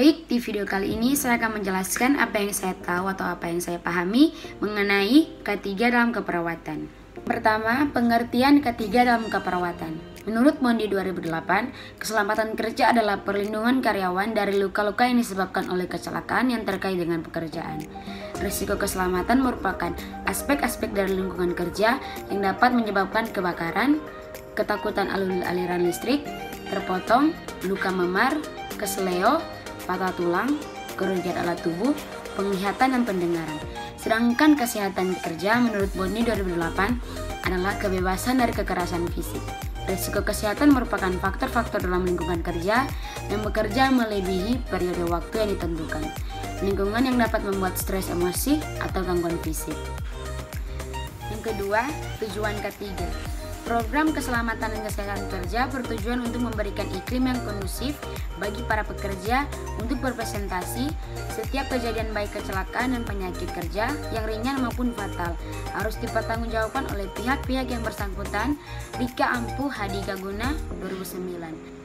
Baik, di video kali ini saya akan menjelaskan apa yang saya tahu atau apa yang saya pahami mengenai K3 dalam keperawatan. Pertama, pengertian K3 dalam keperawatan. Menurut Mondi 2008, keselamatan kerja adalah perlindungan karyawan dari luka-luka yang disebabkan oleh kecelakaan yang terkait dengan pekerjaan. Risiko keselamatan merupakan aspek-aspek dari lingkungan kerja yang dapat menyebabkan kebakaran, ketakutan aliran listrik, terpotong, luka memar, keseleo, patah tulang, kerugian alat tubuh, penglihatan dan pendengaran. Sedangkan kesehatan kerja menurut Mondi 2008 adalah kebebasan dari kekerasan fisik. Risiko kesehatan merupakan faktor-faktor dalam lingkungan kerja yang bekerja melebihi periode waktu yang ditentukan. Lingkungan yang dapat membuat stres emosi atau gangguan fisik. Yang kedua, tujuan ketiga. Program keselamatan dan kesehatan kerja bertujuan untuk memberikan iklim yang kondusif bagi para pekerja untuk berpresentasi. Setiap kejadian baik kecelakaan dan penyakit kerja yang ringan maupun fatal harus dipertanggungjawabkan oleh pihak-pihak yang bersangkutan. Rika Ampuh Hadi Kaguna 2009.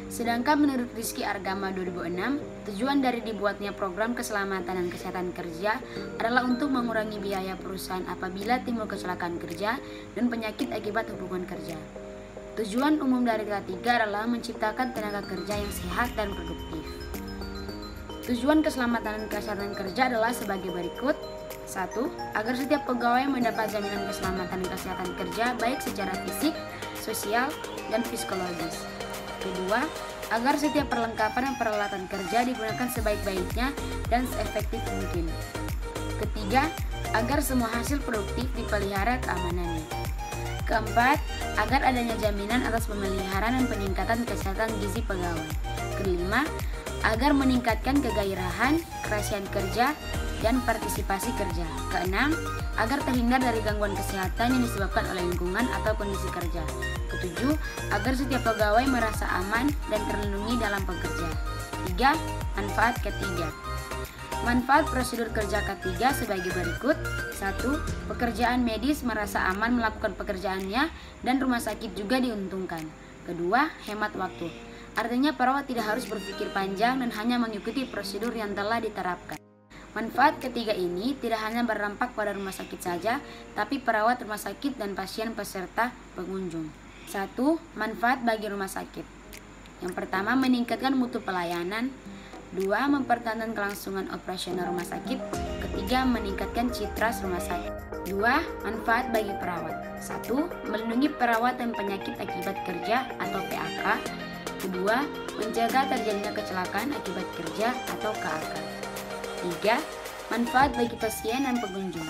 Sedangkan menurut Rizky Argama 2006, tujuan dari dibuatnya program keselamatan dan kesehatan kerja adalah untuk mengurangi biaya perusahaan apabila timbul kecelakaan kerja dan penyakit akibat hubungan kerja. Tujuan umum dari K3 adalah menciptakan tenaga kerja yang sehat dan produktif. Tujuan keselamatan dan kesehatan kerja adalah sebagai berikut. 1. Agar setiap pegawai mendapat jaminan keselamatan dan kesehatan kerja baik secara fisik, sosial, dan psikologis. Kedua, agar setiap perlengkapan dan peralatan kerja digunakan sebaik-baiknya dan seefektif mungkin. Ketiga, agar semua hasil produktif dipelihara keamanannya. Keempat, agar adanya jaminan atas pemeliharaan dan peningkatan kesehatan gizi pegawai. Kelima, agar meningkatkan kegairahan, kerahasiaan kerja, dan partisipasi kerja. Keenam, agar terhindar dari gangguan kesehatan yang disebabkan oleh lingkungan atau kondisi kerja. Ketujuh, agar setiap pegawai merasa aman dan terlindungi dalam bekerja. 3. Manfaat ketiga. Manfaat prosedur kerja K3 sebagai berikut. 1. Pekerjaan medis merasa aman melakukan pekerjaannya dan rumah sakit juga diuntungkan. Kedua, hemat waktu. Artinya perawat tidak harus berpikir panjang dan hanya mengikuti prosedur yang telah diterapkan. Manfaat ketiga ini tidak hanya berdampak pada rumah sakit saja, tapi perawat rumah sakit dan pasien peserta pengunjung. 1. Manfaat bagi rumah sakit. Yang pertama, meningkatkan mutu pelayanan. 2. Mempertahankan kelangsungan operasional rumah sakit. Ketiga, meningkatkan citra rumah sakit. 2. Manfaat bagi perawat. 1. Melindungi perawat dan penyakit akibat kerja atau PAK. Kedua, menjaga terjadinya kecelakaan akibat kerja atau KAK. 3. Manfaat bagi pasien dan pengunjung.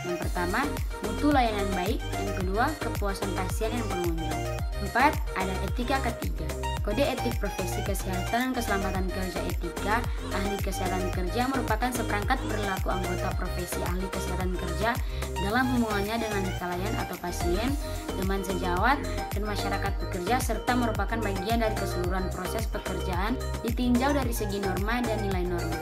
Yang pertama, mutu layanan baik. Yang kedua, kepuasan pasien dan pengunjung. 4. Ada etika ketiga. Kode etik profesi kesehatan dan keselamatan kerja etika ahli kesehatan kerja merupakan seperangkat perilaku anggota profesi ahli kesehatan kerja dalam hubungannya dengan klien atau pasien, teman sejawat, dan masyarakat pekerja, serta merupakan bagian dari keseluruhan proses pekerjaan ditinjau dari segi norma dan nilai norma.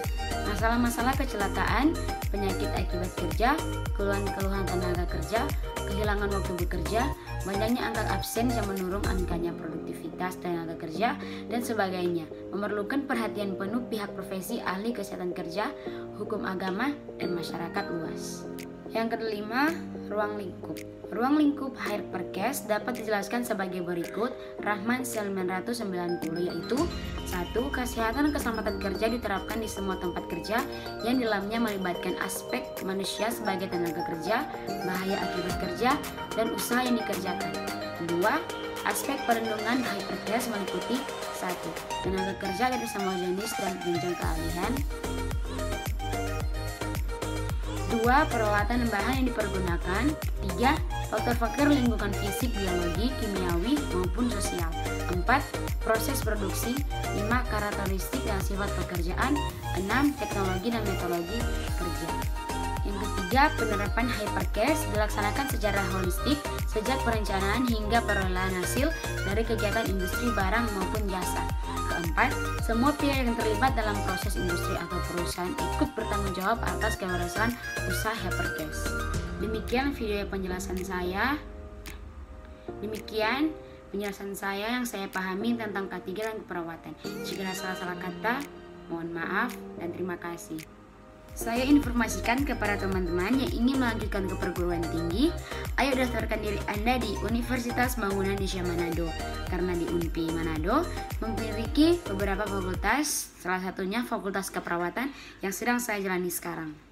Masalah-masalah kecelakaan, penyakit akibat kerja, keluhan-keluhan tenaga kerja, kehilangan waktu bekerja, banyaknya angka absen yang menurun angkanya produktivitas tenaga kerja, dan sebagainya, memerlukan perhatian penuh pihak profesi ahli kesehatan kerja, hukum agama, dan masyarakat luas. Yang kelima, ruang lingkup. Ruang lingkup Hypercare dapat dijelaskan sebagai berikut. Rahman 990, yaitu 1. Kesehatan dan keselamatan kerja diterapkan di semua tempat kerja yang di dalamnya melibatkan aspek manusia sebagai tenaga kerja, bahaya akibat kerja, dan usaha yang dikerjakan. 2. Aspek perlindungan Hypercare meliputi 1. Tenaga kerja dari semua jenis dan jenjang keahlian. 2. Peralatan dan bahan yang dipergunakan. 3. Faktor-faktor lingkungan fisik, biologi, kimiawi, maupun sosial. 4. Proses produksi. 5. Karakteristik dan sifat pekerjaan. 6. Teknologi dan metodologi kerja. Yang ketiga, penerapan Hypercare dilaksanakan secara holistik sejak perencanaan hingga perolehan hasil dari kegiatan industri barang maupun jasa. Keempat, semua pihak yang terlibat dalam proses industri atau perusahaan ikut bertanggung jawab atas keberhasilan usaha Hypercare. Demikian video penjelasan saya. Demikian penjelasan saya yang saya pahami tentang K3 dan keperawatan. Jika ada salah-salah kata, Mohon maaf dan terima kasih. Saya informasikan kepada teman-teman yang ingin melanjutkan ke perguruan tinggi, ayo daftarkan diri Anda di Universitas Bangunan Indonesia Manado. Karena di UNPI Manado memiliki beberapa fakultas, salah satunya Fakultas Keperawatan yang sedang saya jalani sekarang.